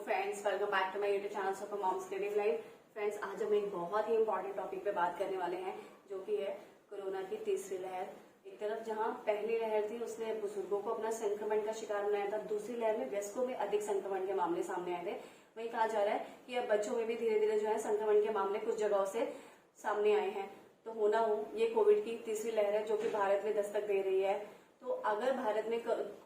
Friends, welcome back to my YouTube channel super moms creative life. Friends, आज हम एक बहुत ही इंपॉर्टेंट टॉपिक पे बात करने वाले हैं, जो कि है कोरोना की तीसरी लहर। एक तरफ जहां पहली लहर थी उसने बुजुर्गों को अपना संक्रमण का शिकार बनाया था, दूसरी लहर में वयस्कों में अधिक संक्रमण के मामले सामने आए थे। वही कहा जा रहा है कि अब बच्चों में भी धीरे धीरे जो है संक्रमण के मामले कुछ जगहों से सामने आए हैं। तो होना हो ये कोविड की तीसरी लहर है जो कि भारत में दस्तक दे रही है। तो अगर भारत में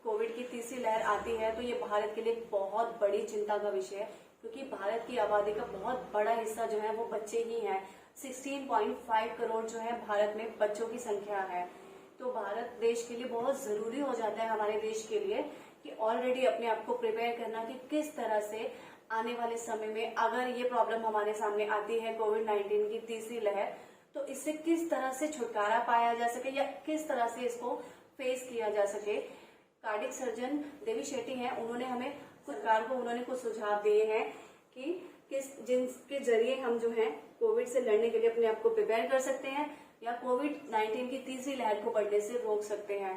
कोविड की तीसरी लहर आती है तो ये भारत के लिए बहुत बड़ी चिंता का विषय है, क्योंकि भारत की आबादी का बहुत बड़ा हिस्सा जो है वो बच्चे ही हैं। 16.5 करोड़ जो है भारत में बच्चों की संख्या है। तो भारत देश के लिए बहुत जरूरी हो जाता है, हमारे देश के लिए, कि ऑलरेडी अपने आप को प्रिपेयर करना कि किस तरह से आने वाले समय में अगर ये प्रॉब्लम हमारे सामने आती है कोविड-19 की तीसरी लहर, तो इससे किस तरह से छुटकारा पाया जा सके या किस तरह से इसको फेस किया जा सके। कार्डिक सर्जन देवी शेट्टी हैं, उन्होंने हमें सरकार को उन्होंने कुछ सुझाव दिए हैं कि जिनके जरिए हम जो है कोविड से लड़ने के लिए अपने आप को प्रिपेयर कर सकते हैं या कोविड-19 की तीसरी लहर को बढ़ने से रोक सकते हैं।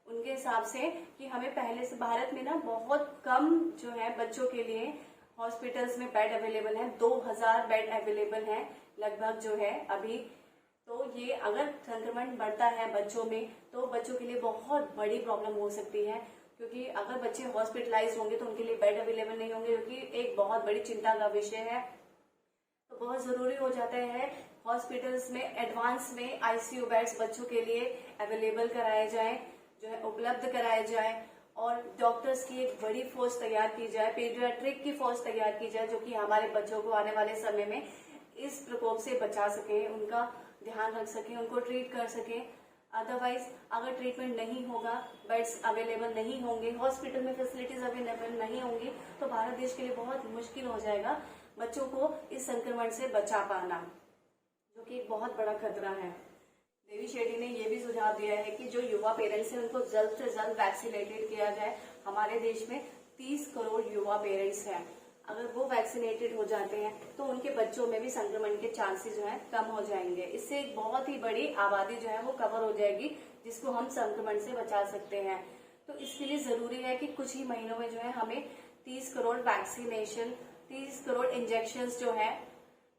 उनके हिसाब से कि हमें पहले से भारत में ना बहुत कम जो है बच्चों के लिए हॉस्पिटल्स में बेड अवेलेबल है, 2000 बेड अवेलेबल है लगभग जो है अभी। तो ये अगर संक्रमण बढ़ता है बच्चों में तो बच्चों के लिए बहुत बड़ी प्रॉब्लम हो सकती है, क्योंकि अगर बच्चे हॉस्पिटलाइज होंगे तो उनके लिए बेड अवेलेबल नहीं होंगे, जो कि एक बहुत बड़ी चिंता का विषय है। तो बहुत जरूरी हो जाता है हॉस्पिटल्स में एडवांस में आईसीयू बेड्स बच्चों के लिए अवेलेबल कराए जाए, जो है उपलब्ध कराए जाए, और डॉक्टर्स की एक बड़ी फोर्स तैयार की जाए, पीडियाट्रिक की फोर्स तैयार की जाए, जो कि हमारे बच्चों को आने वाले समय में इस प्रकोप से बचा सके, उनका ध्यान रख सके, उनको ट्रीट कर सके। अदरवाइज अगर ट्रीटमेंट नहीं होगा, बेड्स अवेलेबल नहीं होंगे, हॉस्पिटल में फैसिलिटीज अवेलेबल नहीं होंगी, तो भारत देश के लिए बहुत मुश्किल हो जाएगा बच्चों को इस संक्रमण से बचा पाना, जो कि एक बहुत बड़ा खतरा है। देवी शेट्टी ने यह भी सुझाव दिया है कि जो युवा पेरेंट्स हैं उनको जल्द से जल्द वैक्सीनेटेड किया जाए। हमारे देश में 30 करोड़ युवा पेरेंट्स हैं, अगर वो वैक्सीनेटेड हो जाते हैं तो उनके बच्चों में भी संक्रमण के चांसेस जो है कम हो जाएंगे। इससे एक बहुत ही बड़ी आबादी जो है वो कवर हो जाएगी, जिसको हम संक्रमण से बचा सकते हैं। तो इसके लिए जरूरी है कि कुछ ही महीनों में जो है हमें 30 करोड़ वैक्सीनेशन, 30 करोड़ इंजेक्शन जो है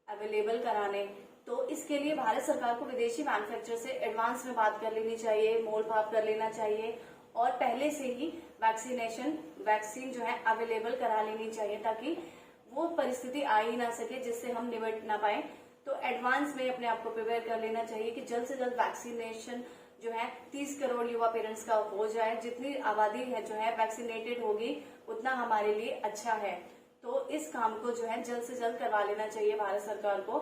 अवेलेबल कराने। तो इसके लिए भारत सरकार को विदेशी मैन्युफैक्चरर से एडवांस में बात कर लेनी चाहिए, मोल भाव कर लेना चाहिए, और पहले से ही वैक्सीन जो है अवेलेबल करा लेनी चाहिए, ताकि वो परिस्थिति आ ही ना सके जिससे हम निपट ना पाए। तो एडवांस में अपने आप को प्रिपेयर कर लेना चाहिए कि जल्द से जल्द वैक्सीनेशन जो है 30 करोड़ युवा पेरेंट्स का हो जाए। जितनी आबादी है जो है वैक्सीनेटेड होगी उतना हमारे लिए अच्छा है। तो इस काम को जो है जल्द से जल्द करवा लेना चाहिए भारत सरकार को,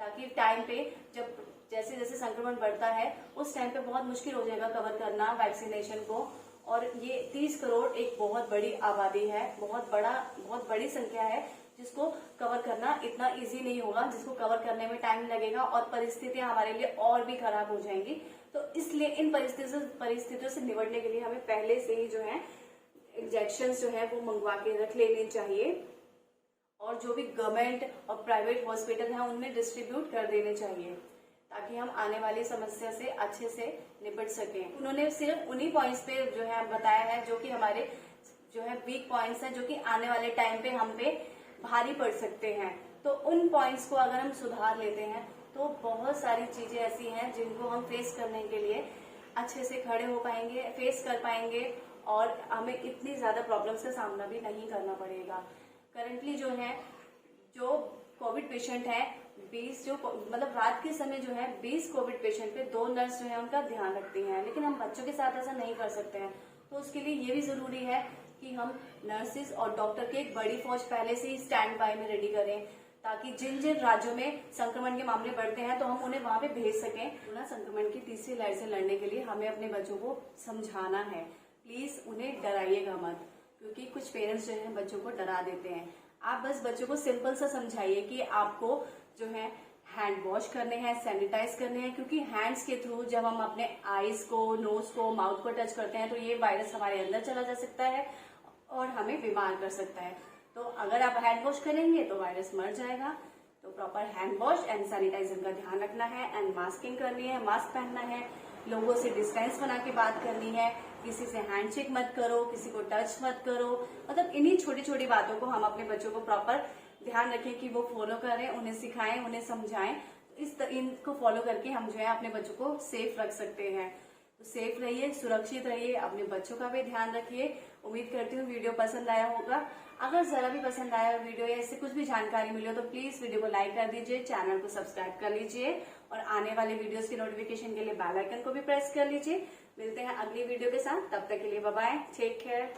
ताकि टाइम पे जब जैसे जैसे संक्रमण बढ़ता है उस टाइम पे बहुत मुश्किल हो जाएगा कवर करना वैक्सीनेशन को। और ये 30 करोड़ एक बहुत बड़ी आबादी है, बहुत बड़ी संख्या है, जिसको कवर करना इतना इजी नहीं होगा, जिसको कवर करने में टाइम लगेगा और परिस्थितियां हमारे लिए और भी खराब हो जाएंगी। तो इसलिए इन परिस्थितियों से निपटने के लिए हमें पहले से ही जो है इंजेक्शन जो है वो मंगवा के रख लेने चाहिए, और जो भी गवर्नमेंट और प्राइवेट हॉस्पिटल है उनमें डिस्ट्रीब्यूट कर देने चाहिए, ताकि हम आने वाली समस्या से अच्छे से निपट सकें। उन्होंने सिर्फ उन्हीं पॉइंट्स पे जो है बताया है जो कि हमारे जो है वीक पॉइंट्स हैं, जो कि आने वाले टाइम पे हम पे भारी पड़ सकते हैं। तो उन पॉइंट्स को अगर हम सुधार लेते हैं तो बहुत सारी चीजें ऐसी हैं जिनको हम फेस करने के लिए अच्छे से खड़े हो पाएंगे, फेस कर पाएंगे, और हमें इतनी ज्यादा प्रॉब्लम्स का सामना भी नहीं करना पड़ेगा। करंटली जो है जो कोविड पेशेंट है 20 जो मतलब रात के समय जो है 20 कोविड पेशेंट पे 2 नर्स जो है उनका ध्यान रखती हैं, लेकिन हम बच्चों के साथ ऐसा नहीं कर सकते हैं। तो उसके लिए ये भी जरूरी है कि हम नर्सेज और डॉक्टर की एक बड़ी फौज पहले से ही स्टैंड बाय में रेडी करें, ताकि जिन जिन राज्यों में संक्रमण के मामले बढ़ते हैं तो हम उन्हें वहां पे भेज सकें। कोरोना संक्रमण की तीसरी लहर से लड़ने के लिए हमें अपने बच्चों को समझाना है। प्लीज उन्हें डराइएगा मत, क्योंकि कुछ पेरेंट्स जो है बच्चों को डरा देते हैं। आप बस बच्चों को सिंपल सा समझाइए कि आपको जो है हैंड वॉश करने हैं, सैनिटाइज करने हैं, क्योंकि हैंड्स के थ्रू जब हम अपने आईज को, नोज को, माउथ को टच करते हैं तो ये वायरस हमारे अंदर चला जा सकता है और हमें बीमार कर सकता है। तो अगर आप हैंड वॉश करेंगे तो वायरस मर जाएगा। तो proper hand wash and sanitiser का ध्यान रखना है, एंड मास्किंग करनी है, मास्क पहनना है, लोगों से डिस्टेंस बना के बात करनी है, किसी से हैंडशेक मत करो, किसी को टच मत करो। मतलब इन्हीं छोटी छोटी बातों को हम अपने बच्चों को प्रॉपर ध्यान रखें कि वो फॉलो करें, उन्हें सिखाएं, उन्हें समझाएं। इनको फॉलो करके हम जो है अपने बच्चों को सेफ रख सकते हैं। तो सेफ रहिए, सुरक्षित रहिए, अपने बच्चों का भी ध्यान रखिए। उम्मीद करती हूँ वीडियो पसंद आया होगा। अगर जरा भी पसंद आया वीडियो या इससे कुछ भी जानकारी मिली हो तो प्लीज वीडियो को लाइक कर दीजिए, चैनल को सब्सक्राइब कर लीजिए और आने वाले वीडियोस की नोटिफिकेशन के लिए बेल आइकन को भी प्रेस कर लीजिए। मिलते हैं अगली वीडियो के साथ, तब तक के लिए बाय बाय, टेक केयर।